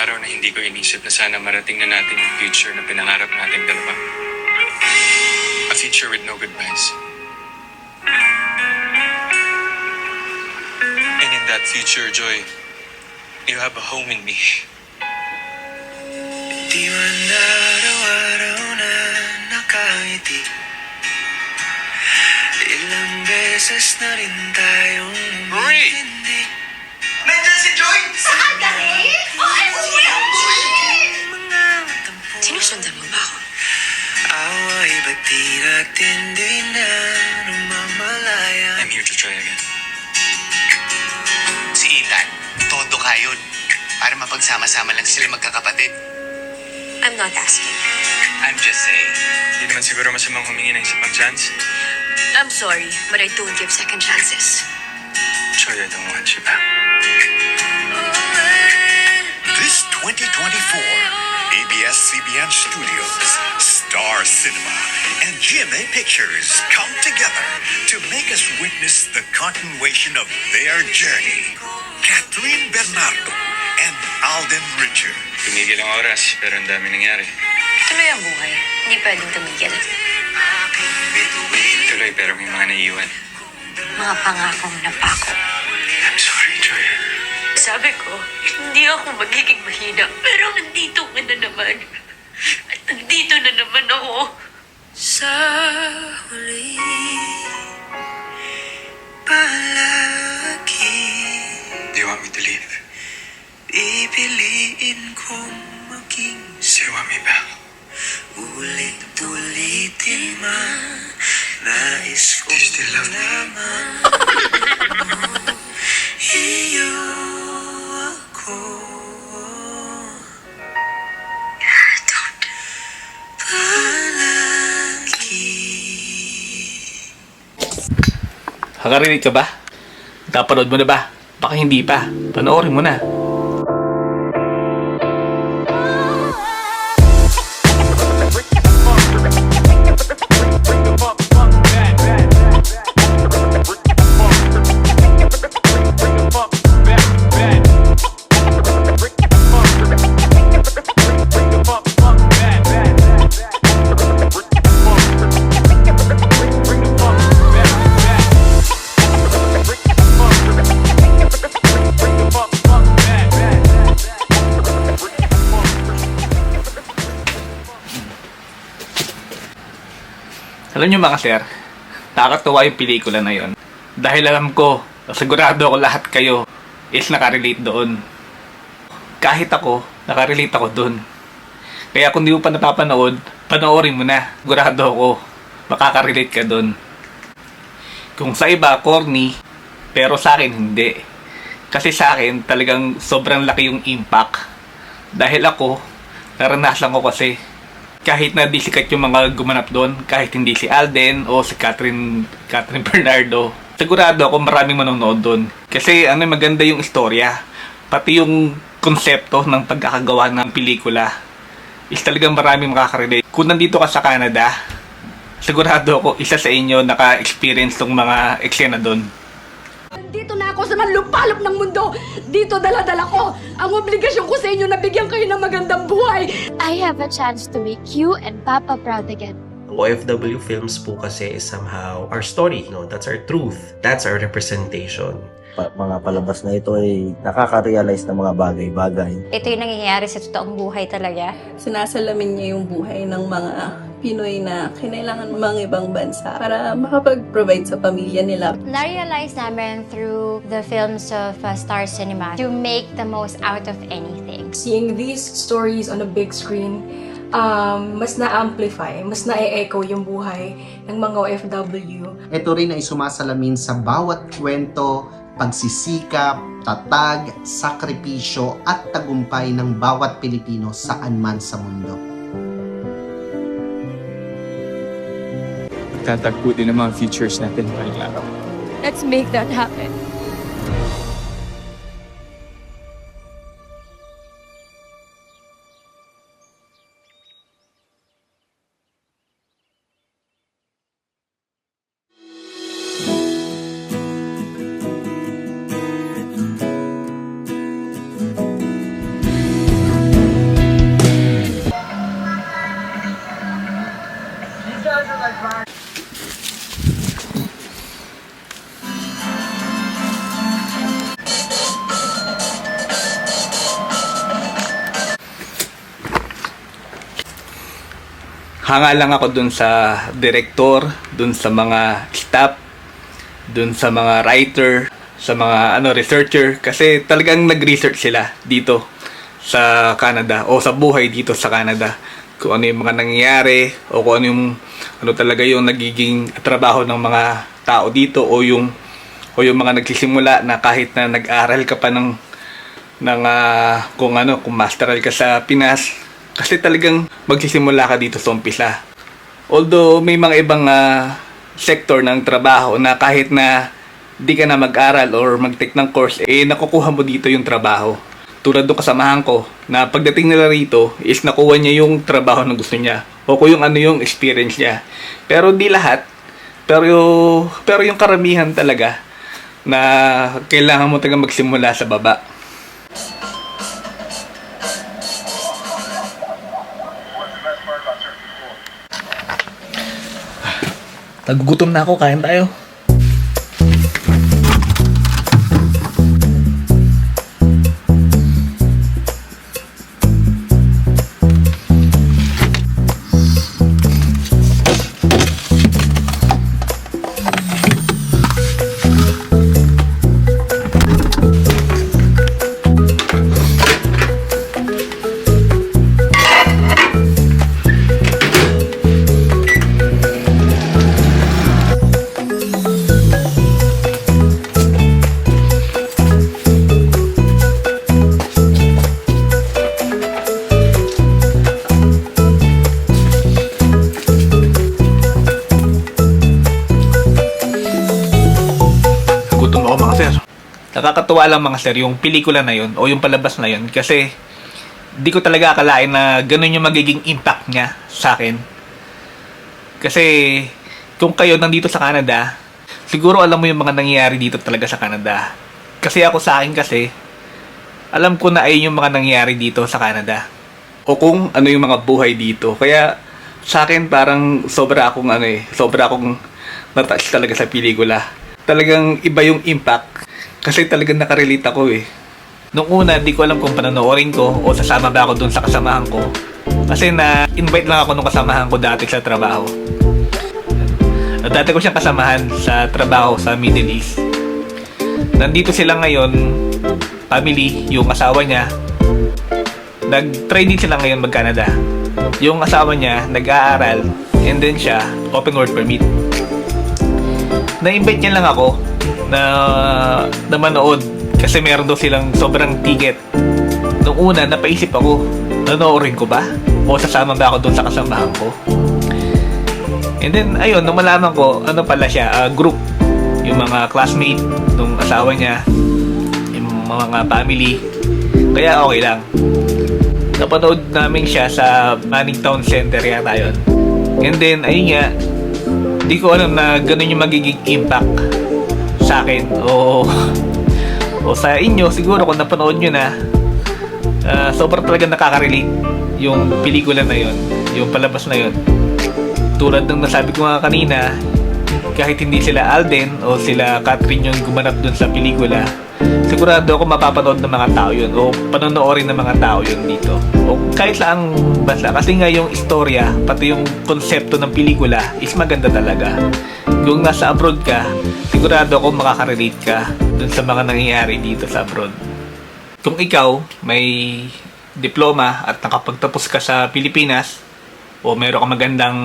araw na hindi ko inisip na sana marating na natin yung future na pinangarap nating dalawa. A future with no goodbyes. And in that future, Joy, you have a home in me. Di man araw-araw na nakangiti, ilang beses na rin tayong hindi. Nandiyan si Joy! Saan ka rin? OMG! Sinusundan mo ba ako? Away, ba't di natin din na namamalaya? I'm here to try again. Si Ethan, todo kayod. Para mapagsama-sama lang sila magkakapatid. I'm not asking. I'm just saying. Hindi naman siguro masamang humingi ng isa pang chance. I'm sorry, but I don't give second chances. Joy, I don't want you back. This 2024, ABS-CBN Studios, Star Cinema, and GMA Pictures come together to make us witness the continuation of their journey. Catherine Bernardo and Alden Richard. Tumigil ang oras, pero ang dami nangyari. Tuloy ang buhay. Hindi pwedeng tumigil. Tuloy, pero may mga naiiwan. Mga pangakong napako. I'm sorry, Joy. Sabi ko, hindi ako magiging mahina. Pero nandito ka na naman. At nandito na naman ako. Sa huli, palagi. Do you want me to leave? Pipiliin kong maging. So you want me back? Ulit-ulitin man. Nais ko. Do you still love me? Iyo ako. Don't. Palagi. Nakarinig ka ba? Napanood mo na ba? Baka hindi pa. Panoorin mo na. Alam nyo mga sir, nakakatuwa yung pelikula na yon. Dahil alam ko, sigurado ako lahat kayo is nakarelate doon. Kahit ako, nakarelate ako doon. Kaya kung di mo pa napapanood, panoorin mo na. Sigurado ako, makakarelate ka doon. Kung sa iba, corny, pero sa akin hindi. Kasi sa akin, talagang sobrang laki yung impact. Dahil ako, naranasan ko kasi. Kahit na di sikat yung mga gumanap doon, kahit hindi si Alden o si Catherine Bernardo, sigurado ako maraming manonood doon. Kasi maganda yung istorya, pati yung konsepto ng pagkakagawa ng pelikula is talagang maraming makakarelate. Kung nandito ka sa Canada, sigurado ako isa sa inyo naka-experience tong mga eksena doon. Dito na ako sa manlupalop ng mundo. Dito dala-dala ko ang obligasyon ko sa inyo na bigyan kayo ng magandang buhay. I have a chance to make you and Papa proud again. OFW films po kasi is somehow our story, that's our truth, that's our representation. Mga palabas na ito ay nakaka-realize ng mga bagay-bagay. Ito yung nangyayari sa totoong buhay talaga. Sinasalamin niya yung buhay ng mga Pinoy na kinailangan mga ibang bansa para makapag-provide sa pamilya nila. Na-realize namin through the films of Star Cinema to make the most out of anything. Seeing these stories on a big screen, mas na-amplify, mas na-e-echo yung buhay ng mga OFW. Ito rin ay sumasalamin sa bawat kwento, pagsisikap, tatag, sakripisyo at tagumpay ng bawat Pilipino saan man sa mundo. Tatagpo din ang mga features natin ngayong araw. Let's make that happen. hanga lang ako dun sa director, dun sa mga staff, dun sa mga writer, sa mga researcher, kasi talagang nag-research sila dito sa Canada o sa buhay dito sa Canada, kung ano yung mga nangyayari o kung ano talaga yung nagiging trabaho ng mga tao dito o yung mga nagsisimula na kahit na nag-aral ka pa ng kung masteral ka sa Pinas, kasi talagang magsisimula ka dito sa umpisa. Although may mga ibang sector ng trabaho na kahit na di ka na mag-aral or mag-take ng course, nakukuha mo dito yung trabaho. Tulad ng kasamahan ko, na pagdating nila rito is nakuha niya yung trabaho na gusto niya o kung yung experience niya. Pero di lahat, pero yung karamihan talaga na kailangan mo talaga magsimula sa baba. Nagugutom na ako, kain tayo. Nakakatuwa lang mga sir yung pelikula na yun o yung palabas na yun, kasi di ko talaga akalain na ganun yung magiging impact niya sa akin. Kasi kung kayo nandito sa Canada, siguro alam mo yung mga nangyayari dito talaga sa Canada. Kasi ako sa akin kasi, alam ko na ay yung mga nangyayari dito sa Canada o kung ano yung mga buhay dito. Kaya sa akin parang sobra akong na-touch talaga sa pelikula. Talagang iba yung impact. Kasi talagang nakarelate ako eh. Nung una, di ko alam kung panonoorin ko o sasama ba ako dun sa kasamahan ko. Kasi na-invite lang ako nung kasamahan ko dati sa trabaho. Dati ko siyang kasamahan sa trabaho sa Middle East. Nandito sila ngayon, family, yung asawa niya. Nag-try din sila ngayon mag-Canada. Yung asawa niya, nag-aaral, and then siya, open work permit. Na-invite niya lang ako na manood kasi meron daw silang sobrang ticket. Nung una, napaisip ako, nanoorin ko ba? O sasama ba ako doon sa kasamahan ko? And then, ayun, nung malaman ko, ano pala siya, group. Yung mga classmate nung asawa niya, yung mga family. Kaya okay lang. Napanood namin siya sa Manning Town Center yata yun. And then, ayun nga, di ko alam na ganun yung magiging impact sa akin o sa inyo. Siguro kung napanood nyo na, sobrang talaga nakaka-relate yung pelikula na yun, yung palabas na yun. Tulad ng nasabi ko nga kanina, kahit hindi sila Alden o sila Catherine yung gumanap dun sa pelikula, sigurado ako mapapanood ng mga tao yun o panonoorin ng mga tao yun dito o kahit lang basta, kasi nga yung istorya pati yung konsepto ng pelikula is maganda talaga. Kung nasa abroad ka, sigurado ako makakarelate ka dun sa mga nangyayari dito sa abroad. Kung ikaw may diploma at nakapagtapos ka sa Pilipinas o meron ka magandang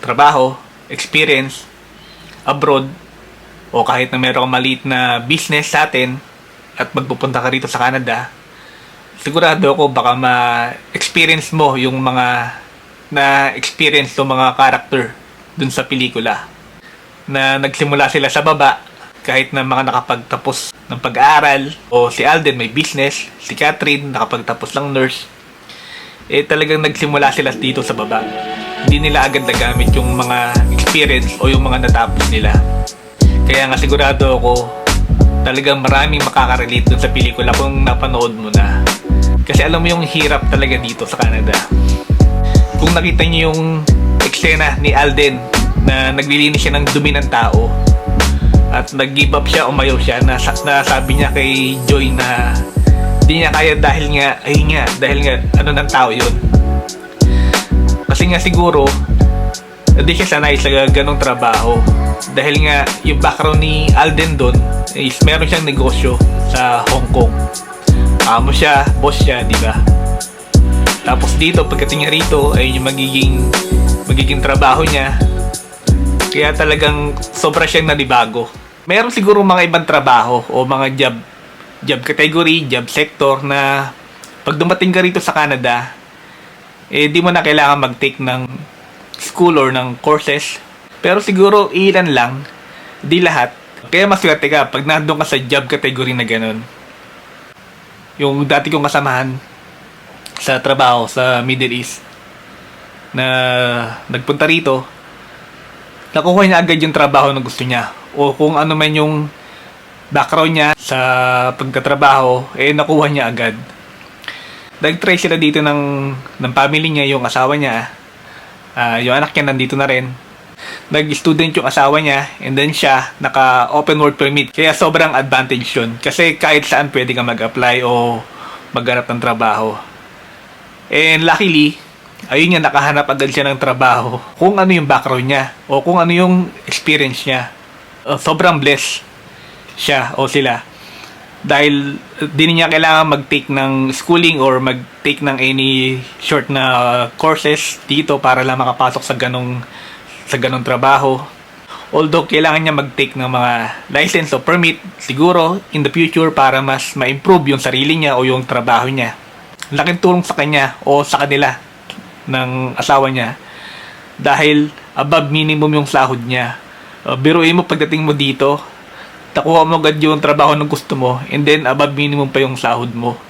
trabaho, experience abroad, o kahit na meron ka maliit na business sa atin at magpupunta ka rito sa Canada, sigurado ako baka ma-experience mo yung mga na-experience ng mga character dun sa pelikula. Na nagsimula sila sa baba, kahit na mga nakapagtapos ng pag-aaral, o si Alden may business, si Catherine nakapagtapos lang nurse, talagang nagsimula sila dito sa baba. Hindi nila agad nagamit yung mga experience o yung mga natapos nila. Kaya nga sigurado ako talagang maraming makakarelate dun sa pelikula kung napanood mo na. Kasi alam mo yung hirap talaga dito sa Canada. Kung nakita niyo yung eksena ni Alden na naglilinis siya ng dumi ng tao at nag-give up siya, umayaw siya, na sabi niya kay Joy na hindi niya kaya dahil nga ano ng tao yun. Kasi nga siguro hindi siya sanay sa ganong trabaho. Dahil nga, yung background ni Alden doon is meron siyang negosyo sa Hong Kong. Amo siya, boss siya, di ba? Tapos dito, pagdating niya rito, ay yung magiging trabaho niya. Kaya talagang sobra siyang nanibago. Meron siguro mga ibang trabaho o mga job category, job sector na pag dumating ka rito sa Canada, di mo na kailangan mag-take ng school or ng courses. Pero siguro ilan lang, di lahat. Kaya maswerte ka pag nandun ka sa job category na ganun. Yung dati kong kasamahan sa trabaho sa Middle East na nagpunta rito, nakuha niya agad yung trabaho na gusto niya. O kung ano man yung background niya sa pagtatrabaho, nakuha niya agad. Nag-try sila dito ng family niya, yung asawa niya. Yung anak niya nandito na rin. Nag-student yung asawa niya, and then siya naka-open work permit. Kaya sobrang advantage yun. Kasi kahit saan pwede ka mag-apply o maghanap ng trabaho. And luckily, ayun niya, nakahanap agad siya ng trabaho. Kung ano yung background niya o kung ano yung experience niya. Sobrang blessed siya o sila. Dahil di niya kailangan mag-take ng schooling or mag-take ng any short na courses dito para lang makapasok sa ganong trabaho. Although kailangan niya mag-take ng mga license o permit siguro in the future para mas ma-improve yung sarili niya o yung trabaho niya. Laking tulong sa kanya o sa kanila ng asawa niya dahil above minimum yung sahod niya. Biruin mo pagdating mo dito, nakuha mo agad yung trabaho na gusto mo, and then above minimum pa yung sahod mo.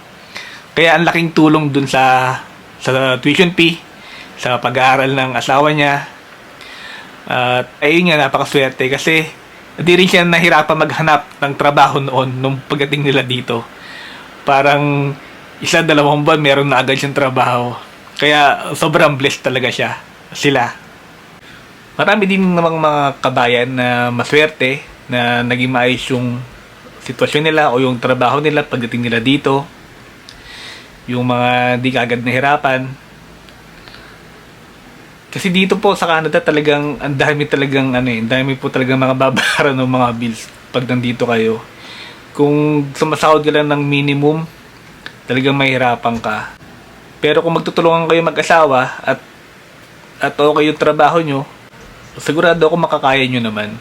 Kaya ang laking tulong dun sa tuition fee, sa pag-aaral ng asawa niya. At ayun nga, napakaswerte kasi hindi rin siya nahirapan maghanap ng trabaho noon nung pagdating nila dito. Parang 1-2 buwan meron na agad siyang trabaho. Kaya sobrang blessed talaga sila. Marami din namang mga kabayan na maswerte na naging maayos yung sitwasyon nila o yung trabaho nila pagdating nila dito. Yung mga di kaagad nahirapan. Kasi dito po sa Canada talagang ang dami po talagang mga babayaran ng mga bills pag nandito kayo. Kung sumasahod ka lang ng minimum, talagang mahirapan ka. Pero kung magtutulungan kayo mag-asawa at okay yung trabaho nyo, sigurado ako makakaya nyo naman.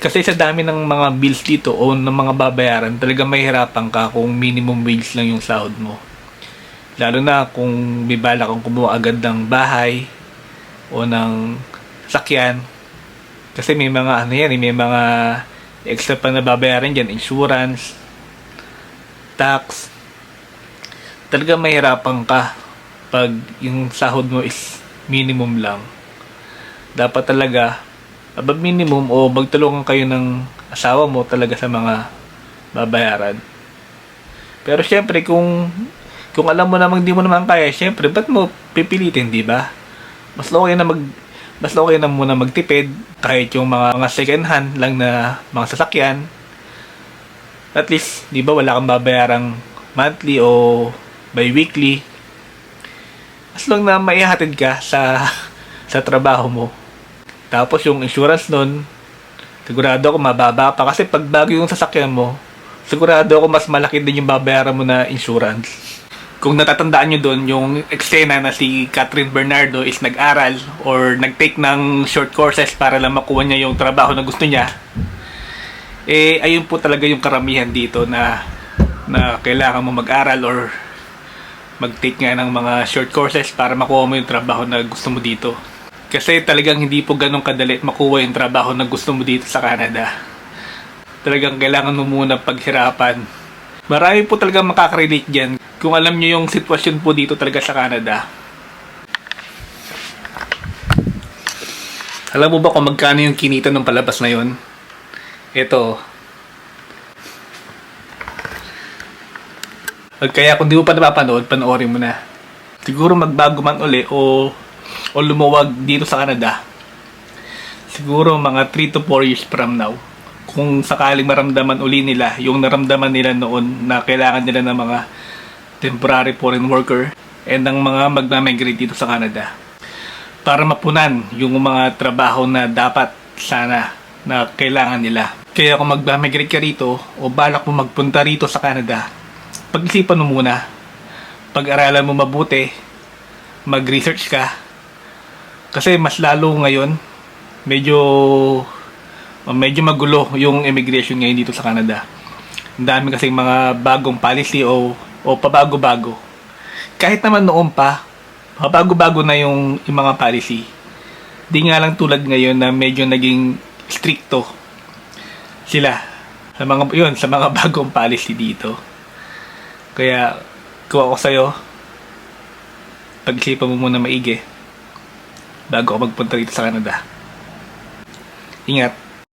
Kasi sa dami ng mga bills dito o ng mga babayaran, talagang mahirapan ka kung minimum wage lang yung sahod mo. Lalo na kung may bala kang kumuha agad ng bahay o ng sakyan. Kasi may mga may mga extra pa na babayaran dyan, insurance, tax. Talagang mahirapan ka pag yung sahod mo is minimum lang. Dapat talaga above minimum o magtulungan kayo ng asawa mo talaga sa mga babayaran. Pero syempre kung alam mo namang di mo naman kaya, syempre ba't mo pipilitin, di ba? Mas okay na muna magtipid kahit yung mga second hand lang na mga sasakyan. At least, di ba, wala kang babayarang monthly o bi-weekly. As long na maihatid ka sa trabaho mo. Tapos yung insurance nun, sigurado ako mababa pa. Kasi pag bago yung sasakyan mo, sigurado ako mas malaki din yung babayaran mo na insurance. Kung natatandaan nyo doon, yung eksena na si Catherine Bernardo is nag-aral or nag-take ng short courses para lang makuha niya yung trabaho na gusto niya. Ayun po talaga yung karamihan dito na kailangan mo mag-aral or mag-take nga ng mga short courses para makuha mo yung trabaho na gusto mo dito. Kasi talagang hindi po ganun kadali makuha yung trabaho na gusto mo dito sa Canada. Talagang kailangan mo muna paghirapan. Marami po talaga makaka-relate dyan kung alam nyo yung sitwasyon po dito talaga sa Canada. Alam mo ba kung magkano yung kinita ng palabas na yun? Ito. Kaya kung di mo pa napapanood, panoorin mo na. Siguro magbago man uli o lumuwag dito sa Canada. Siguro mga 3 to 4 years from now. Kung sakaling maramdaman uli nila yung naramdaman nila noon na kailangan nila ng mga temporary foreign worker and ng mga magmamigrate dito sa Canada. para mapunan yung mga trabaho na dapat sana na kailangan nila. Kaya kung mag-migrate ka rito o balak mo magpunta rito sa Canada, pag-isipan mo muna, pag-aralan mo mabuti, mag-research ka, kasi mas lalo ngayon medyo magulo yung immigration ngayon dito sa Canada. Ang dami kasing mga bagong policy o pabago-bago. Kahit naman noon pa, pabago-bago na yung mga policy. Di nga lang tulad ngayon na medyo naging stricto sila sa mga bagong policy dito. Kaya kung ako sa'yo, pag-isipan mo muna maigi bago ako magpunta dito sa Canada. Ingat.